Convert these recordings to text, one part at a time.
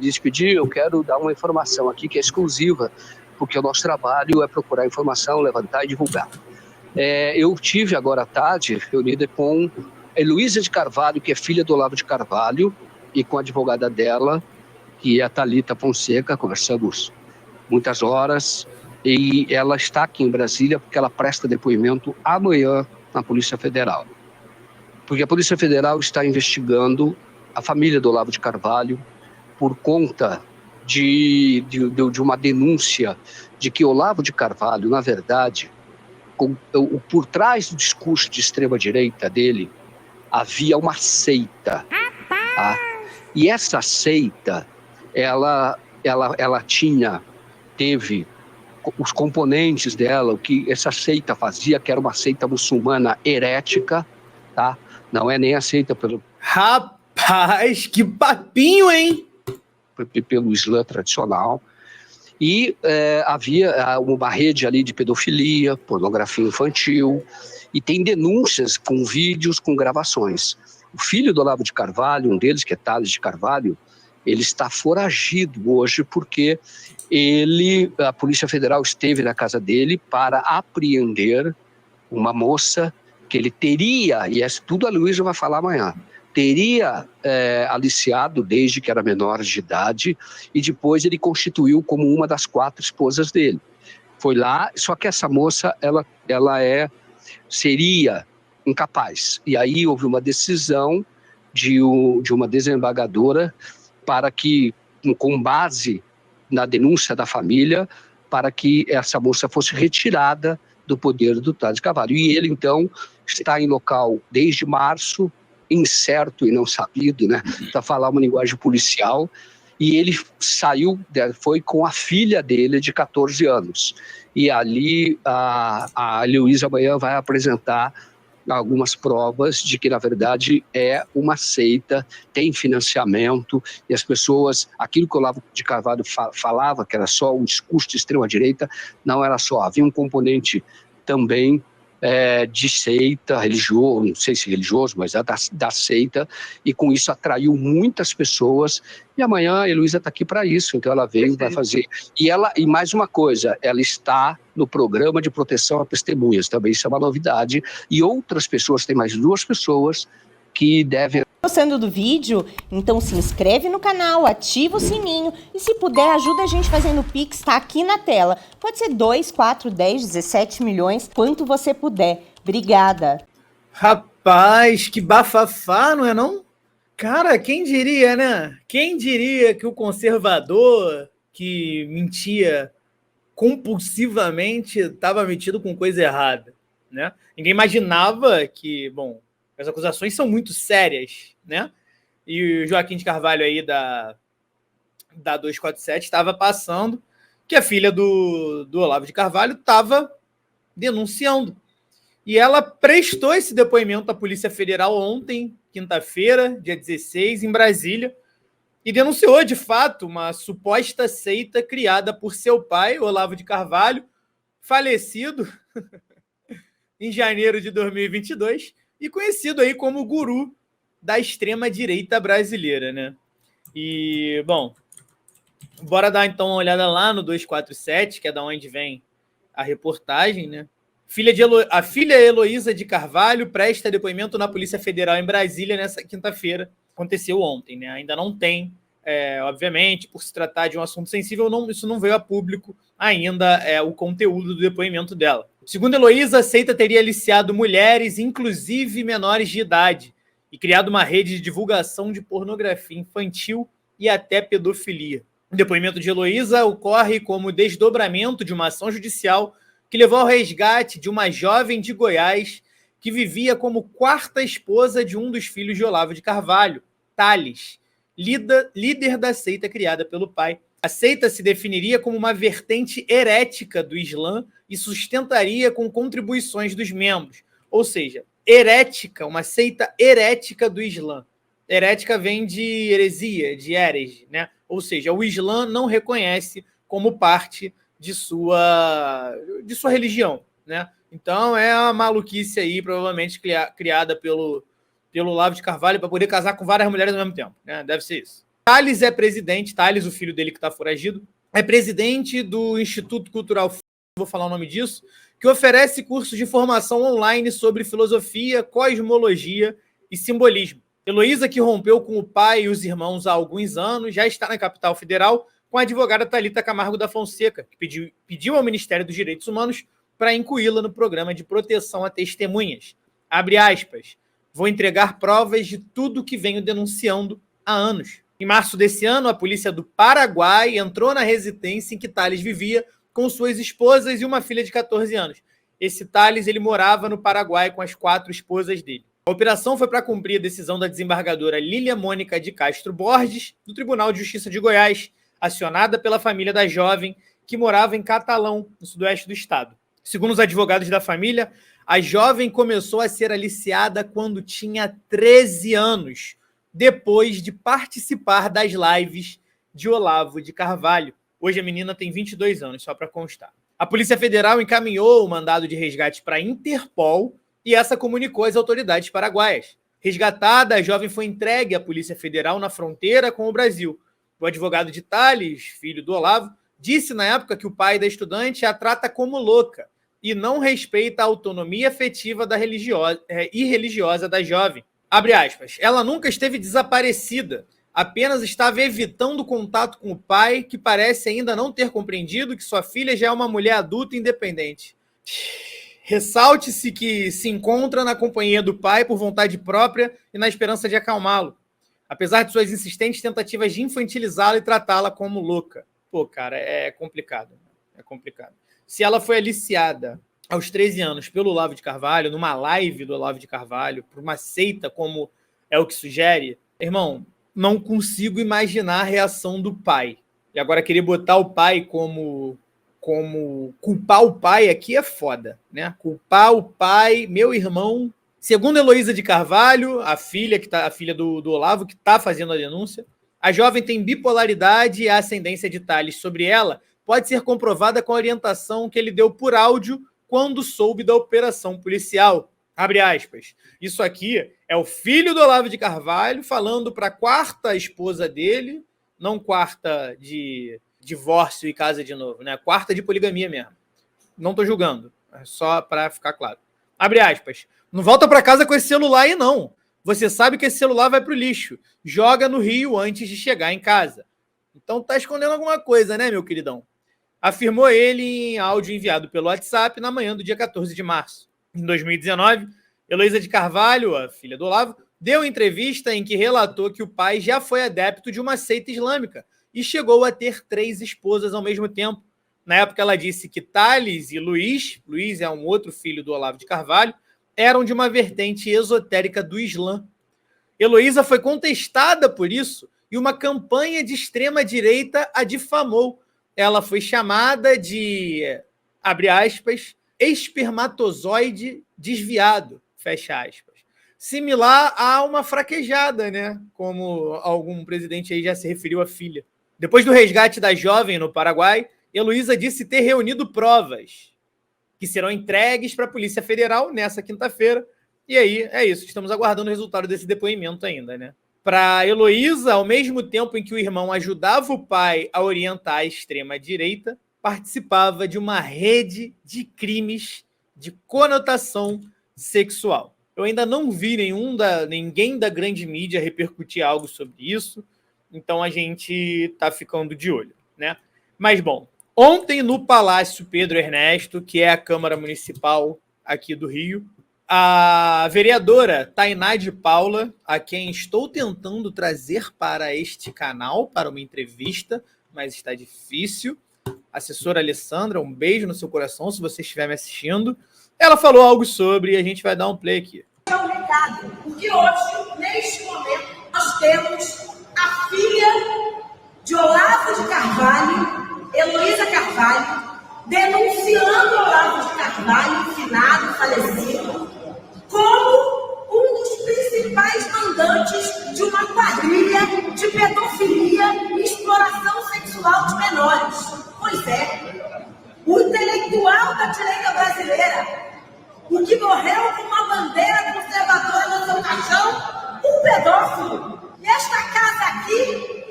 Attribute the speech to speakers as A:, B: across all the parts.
A: despedir, eu quero dar uma informação aqui que é exclusiva, porque o nosso trabalho é procurar informação, levantar e divulgar. Eu tive agora à tarde reunida com a Heloísa de Carvalho, que é filha do Olavo de Carvalho, e com a advogada dela, que é a Thalita Fonseca. Conversamos muitas horas, e ela está aqui em Brasília porque ela presta depoimento amanhã na Polícia Federal. Porque a Polícia Federal está investigando a família do Olavo de Carvalho por conta de uma denúncia de que Olavo de Carvalho, na verdade, por trás do discurso de extrema-direita dele, havia uma seita. Tá? E essa seita, ela teve os componentes dela, o que essa seita fazia, que era uma seita muçulmana herética, tá? Não é nem aceita pelo...
B: Rapaz, que papinho, hein?
A: Pelo Islã tradicional. E havia uma rede ali de pedofilia, pornografia infantil, e tem denúncias com vídeos, com gravações. O filho do Olavo de Carvalho, um deles, que é Thales de Carvalho, ele está foragido hoje porque a Polícia Federal esteve na casa dele para apreender uma moça que ele teria, e tudo a Luísa vai falar amanhã, teria aliciado desde que era menor de idade, e depois ele constituiu como uma das 4 esposas dele. Foi lá, só que essa moça, ela seria incapaz. E aí houve uma decisão de uma desembargadora para que, com base na denúncia da família, para que essa moça fosse retirada do poder do Thales de Carvalho. E ele, então, está em local desde março, incerto e não sabido, né, para falar uma linguagem policial, e ele foi com a filha dele de 14 anos. E ali a Heloísa amanhã vai apresentar algumas provas de que, na verdade, é uma seita, tem financiamento, e as pessoas, aquilo que o Olavo de Carvalho falava, que era só um discurso de extrema-direita, não era só, havia um componente também de seita, religioso, não sei se religioso, mas da seita, e com isso atraiu muitas pessoas, e amanhã a Heloísa está aqui para isso, então ela veio, vai fazer. E mais uma coisa, ela está no programa de proteção a testemunhas, também isso é uma novidade, e outras pessoas, tem mais 2 pessoas que devem...
C: Gostando do vídeo? Então se inscreve no canal, ativa o sininho e, se puder, ajuda a gente fazendo o Pix, tá aqui na tela. Pode ser 2, 4, 10, 17 milhões, quanto você puder. Obrigada.
B: Rapaz, que bafafá, não é não? Cara, quem diria, né? Quem diria que o conservador que mentia compulsivamente estava metido com coisa errada, né? Ninguém imaginava que, bom, as acusações são muito sérias, né? E o Joaquim de Carvalho aí da 247 estava passando que a filha do Olavo de Carvalho estava denunciando. E ela prestou esse depoimento à Polícia Federal ontem, quinta-feira, dia 16, em Brasília, e denunciou, de fato, uma suposta seita criada por seu pai, Olavo de Carvalho, falecido em janeiro de 2022, e conhecido aí como o guru da extrema-direita brasileira, né? E, bom, bora dar então uma olhada lá no 247, que é da onde vem a reportagem, né? A filha Heloísa de Carvalho presta depoimento na Polícia Federal em Brasília nessa quinta-feira. Aconteceu ontem, né? Ainda não tem, obviamente, por se tratar de um assunto sensível, isso não veio a público ainda, o conteúdo do depoimento dela. Segundo Heloísa, a seita teria aliciado mulheres, inclusive menores de idade, e criado uma rede de divulgação de pornografia infantil e até pedofilia. O depoimento de Heloísa ocorre como desdobramento de uma ação judicial que levou ao resgate de uma jovem de Goiás que vivia como 4ª esposa de um dos filhos de Olavo de Carvalho, Thales, líder da seita criada pelo pai. A seita se definiria como uma vertente herética do Islã e sustentaria com contribuições dos membros. Ou seja, herética, uma seita herética do Islã. Herética vem de heresia, de herege, né? Ou seja, o Islã não reconhece como parte de sua religião, né? Então é uma maluquice aí, provavelmente criada pelo Olavo de Carvalho para poder casar com várias mulheres ao mesmo tempo, né? Deve ser isso. Thales é presidente, Thales, o filho dele que está foragido, é presidente do Instituto Cultural, vou falar o nome disso, que oferece cursos de formação online sobre filosofia, cosmologia e simbolismo. Heloísa, que rompeu com o pai e os irmãos há alguns anos, já está na capital federal com a advogada Thalita Camargo da Fonseca, que pediu ao Ministério dos Direitos Humanos para incluí-la no programa de proteção a testemunhas. Abre aspas, vou entregar provas de tudo que venho denunciando há anos. Em março desse ano, a polícia do Paraguai entrou na residência em que Thales vivia com suas esposas e uma filha de 14 anos. Esse Thales, ele morava no Paraguai com as 4 esposas dele. A operação foi para cumprir a decisão da desembargadora Lília Mônica de Castro Borges, do Tribunal de Justiça de Goiás, acionada pela família da jovem que morava em Catalão, no sudoeste do estado. Segundo os advogados da família, a jovem começou a ser aliciada quando tinha 13 anos, depois de participar das lives de Olavo de Carvalho. Hoje a menina tem 22 anos, só para constar. A Polícia Federal encaminhou o mandado de resgate para a Interpol e essa comunicou às autoridades paraguaias. Resgatada, a jovem foi entregue à Polícia Federal na fronteira com o Brasil. O advogado de Thales, filho do Olavo, disse na época que o pai da estudante a trata como louca e não respeita a autonomia afetiva e religiosa da jovem. Abre aspas, ela nunca esteve desaparecida, apenas estava evitando contato com o pai, que parece ainda não ter compreendido que sua filha já é uma mulher adulta e independente. Ressalte-se que se encontra na companhia do pai por vontade própria e na esperança de acalmá-lo, apesar de suas insistentes tentativas de infantilizá-la e tratá-la como louca. Pô, cara, é complicado. É complicado. Se ela foi aliciada aos 13 anos pelo Olavo de Carvalho, numa live do Olavo de Carvalho, por uma seita, como é o que sugere, irmão, não consigo imaginar a reação do pai. E agora querer botar o pai como culpar o pai aqui é foda, né? Culpar o pai, meu irmão. Segundo Heloísa de Carvalho, a filha do Olavo, que está fazendo a denúncia, a jovem tem bipolaridade e a ascendência de Thales sobre ela pode ser comprovada com a orientação que ele deu por áudio quando soube da operação policial. Abre aspas. Isso aqui é o filho do Olavo de Carvalho falando para a 4ª esposa dele, não 4ª de divórcio e casa de novo, né? 4ª de poligamia mesmo. Não tô julgando, é só para ficar claro. Abre aspas. Não volta para casa com esse celular aí, não. Você sabe que esse celular vai pro lixo. Joga no rio antes de chegar em casa. Então tá escondendo alguma coisa, né, meu queridão? Afirmou ele em áudio enviado pelo WhatsApp na manhã do dia 14 de março. Em 2019, Heloísa de Carvalho, a filha do Olavo, deu entrevista em que relatou que o pai já foi adepto de uma seita islâmica e chegou a ter 3 esposas ao mesmo tempo. Na época, ela disse que Thales e Luiz é um outro filho do Olavo de Carvalho, eram de uma vertente esotérica do Islã. Heloísa foi contestada por isso e uma campanha de extrema-direita a difamou. Ela foi chamada de, abre aspas, espermatozoide desviado, fecha aspas. Similar a uma fraquejada, né? Como algum presidente aí já se referiu à filha. Depois do resgate da jovem no Paraguai, Heloísa disse ter reunido provas que serão entregues para a Polícia Federal nessa quinta-feira. E aí, é isso. Estamos aguardando o resultado desse depoimento ainda, né? Para Heloísa, ao mesmo tempo em que o irmão ajudava o pai a orientar a extrema-direita, participava de uma rede de crimes de conotação sexual. Eu ainda não vi ninguém da grande mídia repercutir algo sobre isso, então a gente está ficando de olho, né? Mas, bom, ontem no Palácio Pedro Ernesto, que é a Câmara Municipal aqui do Rio, a vereadora Tainá de Paula, a quem estou tentando trazer para este canal, para uma entrevista, mas está difícil. Assessora Alessandra, um beijo no seu coração, se você estiver me assistindo. Ela falou algo sobre e a gente vai dar um play aqui.
D: É um recado, porque hoje, neste momento, nós temos a filha de Olavo de Carvalho, Heloísa Carvalho, denunciando Olavo de Carvalho, finado, falecido, como um dos principais mandantes de uma quadrilha de pedofilia e exploração sexual de menores. Pois é, o intelectual da direita brasileira, o que morreu com uma bandeira conservadora no seu caixão, um pedófilo. E esta casa aqui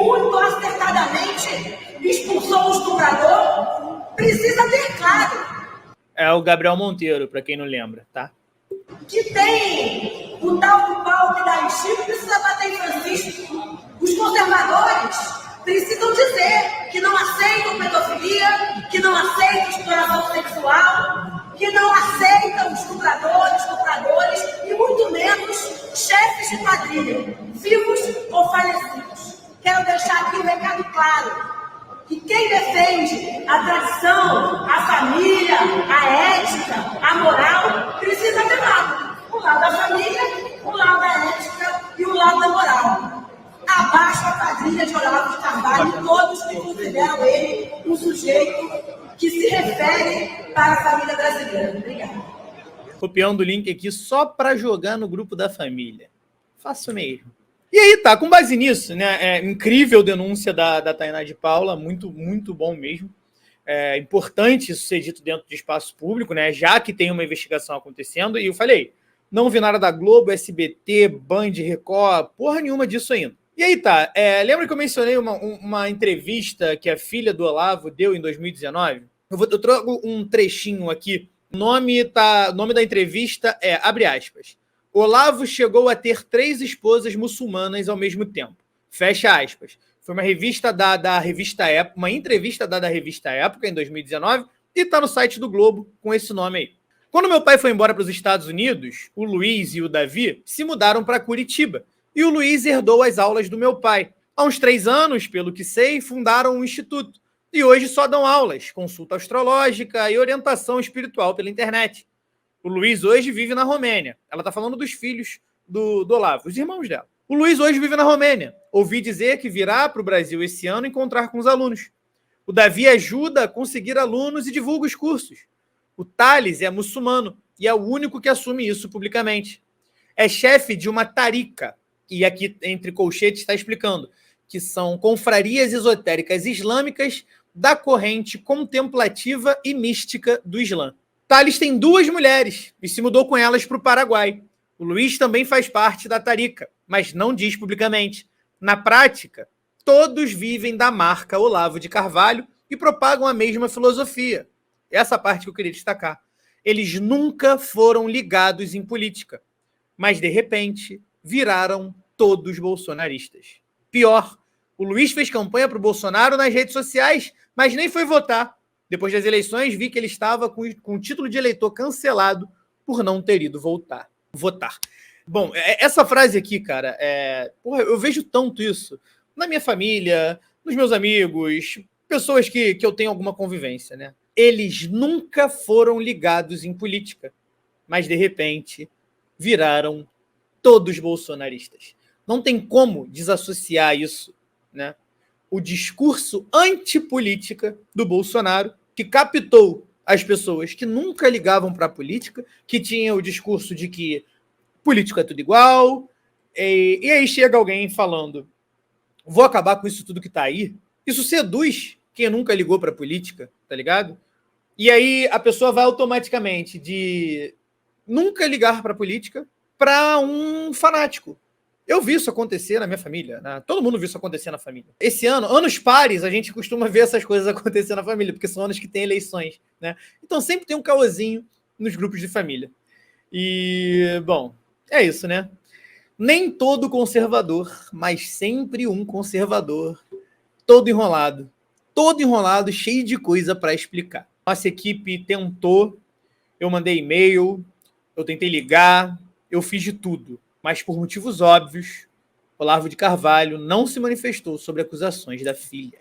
D: muito acertadamente expulsou o estuprador, precisa ter claro
B: É o Gabriel Monteiro, para quem não lembra, tá?
D: que tem o tal do pau que dá em Chico, precisa bater em Francisco. Os conservadores precisam dizer que não aceitam pedofilia, que não aceitam exploração sexual, que não aceitam estupradores e muito menos chefes de quadrilha, vivos ou falecidos. Quero deixar aqui um recado claro, que quem defende a tradição, a família, a ética, a moral, precisa ter lado. O lado da família, o lado da ética e o lado da moral. Abaixo a quadrilha de Olavo de Carvalho e todos que consideram ele um sujeito que se refere para a família brasileira. Obrigada.
B: Copiando o link aqui só para jogar no grupo da família. Faço mesmo. E aí, tá, com base nisso, né? Incrível denúncia da Tainá de Paula, muito, muito bom mesmo. É importante isso ser dito dentro de espaço público, né? Já que tem uma investigação acontecendo. E eu falei, não vi nada da Globo, SBT, Band, Record, porra nenhuma disso ainda. E aí, tá, lembra que eu mencionei uma entrevista que a filha do Olavo deu em 2019? Eu trago um trechinho aqui. O nome da entrevista abre aspas, Olavo chegou a ter 3 esposas muçulmanas ao mesmo tempo. Fecha aspas. Foi uma entrevista dada à revista Época, em 2019, e está no site do Globo com esse nome aí. Quando meu pai foi embora para os Estados Unidos, o Luiz e o Davi se mudaram para Curitiba, e o Luiz herdou as aulas do meu pai. Há uns 3 anos, pelo que sei, fundaram um instituto, e hoje só dão aulas, consulta astrológica e orientação espiritual pela internet. O Luiz hoje vive na Romênia. Ela está falando dos filhos do Olavo, os irmãos dela. O Luiz hoje vive na Romênia. Ouvi dizer que virá para o Brasil esse ano encontrar com os alunos. O Davi ajuda a conseguir alunos e divulga os cursos. O Thales é muçulmano e é o único que assume isso publicamente. É chefe de uma tarica, e aqui entre colchetes está explicando, que são confrarias esotéricas islâmicas da corrente contemplativa e mística do Islã. Thales tem 2 mulheres e se mudou com elas para o Paraguai. O Luiz também faz parte da tarica, mas não diz publicamente. Na prática, todos vivem da marca Olavo de Carvalho e propagam a mesma filosofia. Essa parte que eu queria destacar. Eles nunca foram ligados em política, mas de repente viraram todos bolsonaristas. Pior, o Luiz fez campanha para o Bolsonaro nas redes sociais, mas nem foi votar. Depois das eleições, vi que ele estava com o título de eleitor cancelado por não ter ido votar. Bom, essa frase aqui, cara, eu vejo tanto isso na minha família, nos meus amigos, pessoas que eu tenho alguma convivência, né? Eles nunca foram ligados em política, mas, de repente, viraram todos bolsonaristas. Não tem como desassociar isso, né? O discurso antipolítica do Bolsonaro, que captou as pessoas que nunca ligavam para a política, que tinham o discurso de que político é tudo igual, e aí chega alguém falando, vou acabar com isso tudo que está aí. Isso seduz quem nunca ligou para a política, tá ligado? E aí a pessoa vai automaticamente de nunca ligar para a política para um fanático. Eu vi isso acontecer na minha família, né? Todo mundo viu isso acontecer na família. Esse ano, anos pares, a gente costuma ver essas coisas acontecer na família, porque são anos que tem eleições, né? Então sempre tem um caosinho nos grupos de família. E, bom, é isso, né? Nem todo conservador, mas sempre um conservador, todo enrolado, cheio de coisa para explicar. Nossa equipe tentou, eu mandei e-mail, eu tentei ligar, eu fiz de tudo. Mas, por motivos óbvios, Olavo de Carvalho não se manifestou sobre acusações da filha.